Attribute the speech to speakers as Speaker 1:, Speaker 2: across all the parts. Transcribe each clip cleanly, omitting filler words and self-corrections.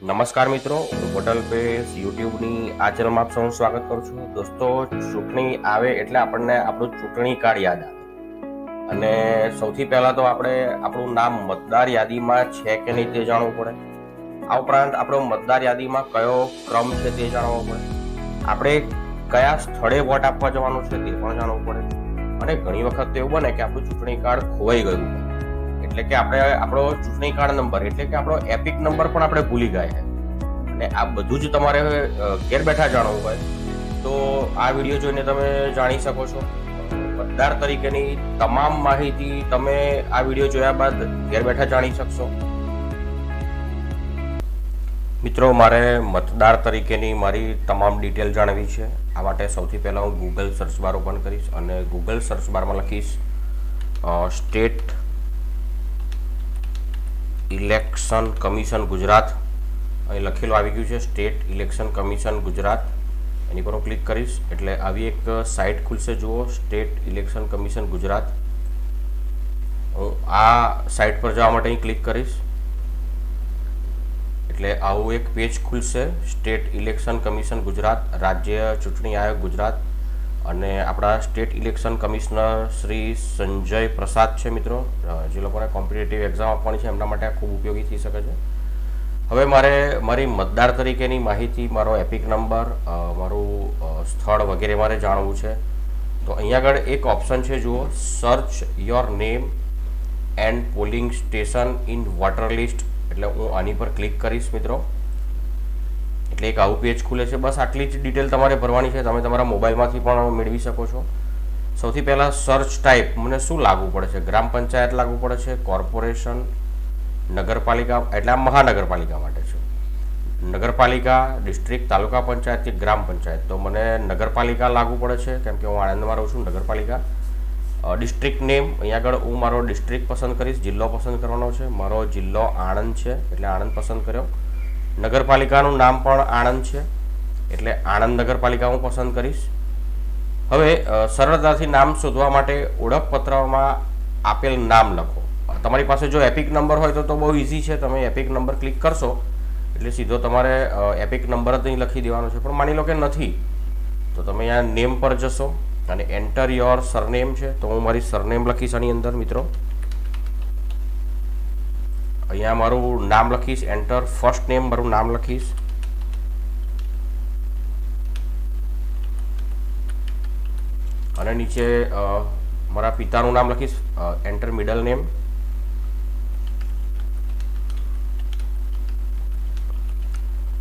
Speaker 1: નમસ્કાર મિત્રો, હું પટેલ પેસ યુટ્યુબની આ ચેનલમાં આપ સૌનું સ્વાગત કરું છું. દોસ્તો, ચૂંટણી આવે એટલે આપણને આપણું ચૂંટણી કાર્ડ યાદ આવે અને સૌથી પહેલા તો આપણે આપણું નામ મતદાર યાદીમાં છે કે નહીં તે જાણવું પડે. આ ઉપરાંત આપણો મતદાર યાદીમાં કયો ક્રમ છે તે જાણવો પડે. આપણે કયા સ્થળે વોટ આપવા જવાનું છે તે પણ જાણવું પડે. અને ઘણી વખત તો એવું બને કે આપણું ચૂંટણી કાર્ડ ખોવાઈ ગયું હોય, એટલે કે આપણે આપણો ચૂંટણી કાર્ડ નંબર એટલે કે આપણો એપિક નંબર પણ આપણે ભૂલી ગયા અને આ બધું જ તમારે ઘેર બેઠા જાણવું હોય તો આ વિડીયો જોઈને તમે જાણી શકો છો. મતદાર તરીકેની તમામ માહિતી તમે આ વિડીયો જોયા બાદ ઘેર બેઠા જાણી શકશો. મિત્રો, મારે મતદાર તરીકેની મારી તમામ ડિટેલ જાણવી છે. આ માટે સૌથી પહેલાં હું ગૂગલ સર્ચ બાર ઓપન કરીશ અને ગૂગલ સર્ચ બારમાં લખીશ સ્ટેટ ઇલેક્શન કમિશન ગુજરાત. અહીં લખેલું આવી ગયું છે સ્ટેટ ઇલેક્શન કમિશન ગુજરાત. એની પર હું ક્લિક કરીશ એટલે આવી એક સાઇટ ખુલશે. જુઓ, સ્ટેટ ઇલેક્શન કમિશન ગુજરાત. હું આ સાઇટ પર જવા માટે અહીં ક્લિક કરીશ એટલે આવું એક પેજ ખુલશે. સ્ટેટ ઇલેક્શન કમિશન ગુજરાત, રાજ્ય ચૂંટણી આયોગ ગુજરાત અને આપણા state election commissioner Shri Sanjay પ્રસાદ છે. મિત્રો, જે લોકોને કોમ્પિટિટિવ એક્ઝામ આપવાની છે એમના માટે આ ખૂબ ઉપયોગી થઈ શકે છે. હવે મારે મારી મતદાર તરીકેની માહિતી, મારો એપિક નંબર, મારું સ્થળ વગેરે મારે જાણવું છે. તો અહીંયા આગળ એક ઓપ્શન છે, જુઓ, search your name and polling station in water list. એટલે હું આની પર ક્લિક કરીશ મિત્રો એટલે એક આવું પેજ ખુલે છે. બસ આટલી જ ડિટેલ તમારે ભરવાની છે. તમે તમારા મોબાઈલમાંથી પણ મેળવી શકો છો. સૌથી પહેલાં સર્ચ ટાઈપ મને શું લાગુ પડે છે? ગ્રામ પંચાયત લાગુ પડે છે, કોર્પોરેશન, નગરપાલિકા, એટલે આ મહાનગરપાલિકા માટે છે. નગરપાલિકા, ડિસ્ટ્રિક્ટ, તાલુકા પંચાયત કે ગ્રામ પંચાયત, તો મને નગરપાલિકા લાગુ પડે છે કેમ કે હું આણંદમાં રહું છું. નગરપાલિકા. ડિસ્ટ્રિક્ટ નેમ, અહીંયા આગળ હું મારો ડિસ્ટ્રિક્ટ પસંદ કરીશ. જિલ્લો પસંદ કરવાનો છે. મારો જિલ્લો આણંદ છે એટલે આણંદ પસંદ કર્યો. નગરપાલિકાનું નામ પણ આણંદ છે એટલે આણંદ નગરપાલિકા હું પસંદ કરીશ. હવે સરળતાથી નામ શોધવા માટે ઓળખપત્રમાં આપેલ નામ લખો. તમારી પાસે જો એપિક નંબર હોય તો બહુ ઇઝી છે. તમે એપિક નંબર ક્લિક કરશો એટલે સીધો તમારે એપિક નંબર જ અહીં લખી દેવાનો છે. પણ માની લો કે નથી તો તમે અહીંયા નેમ પર જશો અને એન્ટર યોર સરનેમ છે તો હું મારી સરનેમ લખીશ આની અંદર. મિત્રો, અહીંયા મારું નામ લખીશ. એન્ટર ફર્સ્ટ નેમ, મારું નામ લખીશ. અને નીચે મારા પિતાનું નામ લખીશ. Enter middle name.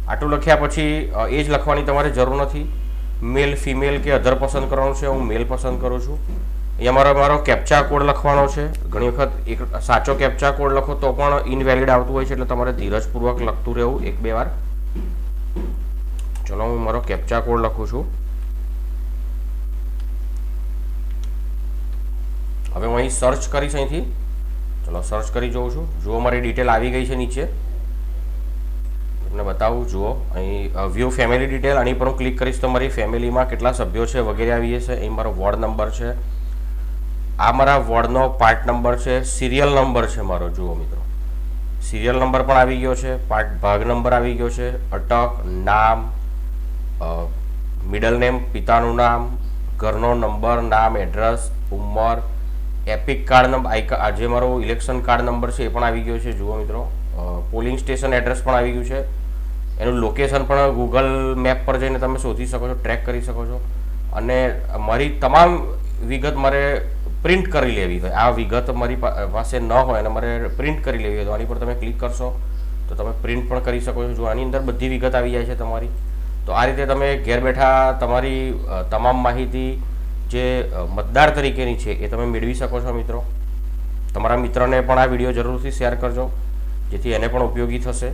Speaker 1: આટલું લખ્યા પછી એ જ લખવાની તમારે જરૂર નથી. મેલ, ફિમેલ કે અધર પસંદ કરવાનું છે. હું મેલ પસંદ કરું છું. અહીંયા મારો કેપ્ચા કોડ લખવાનો છે. ઘણી વખત એક સાચો કેપ્ચા કોડ લખો તો પણ ઇનવેલિડ આવતું હોય છે એટલે તમારે ધીરજપૂર્વક લખતું રહેવું એક બે વાર. ચલો, હું મારો કેપ્ચા કોડ લખું છું. હવે હું અહીં સર્ચ કરીશ અહીંથી. ચલો, સર્ચ કરી જોઉં છું. જુઓ, મારી ડિટેલ આવી ગઈ છે નીચે. તમને બતાવું. જુઓ, અહીં વ્યૂ ફેમિલી ડિટેલ, આની પર હું ક્લિક કરીશ તો મારી ફેમિલીમાં કેટલા સભ્યો છે વગેરે આવી જશે. અહીં મારો વોર્ડ નંબર છે. આ મારા વોર્ડનો પાર્ટ નંબર છે. સિરિયલ નંબર છે મારો. જુઓ મિત્રો, સિરિયલ નંબર પણ આવી ગયો છે. પાર્ટ ભાગ નંબર આવી ગયો છે. અટક, નામ, મિડલ નેમ, પિતાનું નામ, ઘરનો નંબર, નામ, એડ્રેસ, ઉંમર, એપિક કાર્ડ નંબર, આજે મારો ઇલેક્શન કાર્ડ નંબર છે એ પણ આવી ગયો છે. જુઓ મિત્રો, પોલિંગ સ્ટેશન એડ્રેસ પણ આવી ગયું છે. એનું લોકેશન પણ ગૂગલ મેપ પર જઈને તમે શોધી શકો છો, ટ્રેક કરી શકો છો. અને મારી તમામ વિગત મારે પ્રિન્ટ કરી લેવી હોય, આ વિગત મારી પાસે ન હોય અને મારે પ્રિન્ટ કરી લેવી હોય તો આની પર તમે ક્લિક કરશો તો તમે પ્રિન્ટ પણ કરી શકો છો. જો આની અંદર બધી વિગત આવી જાય છે તમારી. તો આ રીતે તમે ઘેર બેઠા તમારી તમામ માહિતી જે મતદાર તરીકેની છે એ તમે મેળવી શકો છો. મિત્રો, તમારા મિત્રને પણ આ વિડીયો જરૂરથી શેર કરજો જેથી એને પણ ઉપયોગી થશે.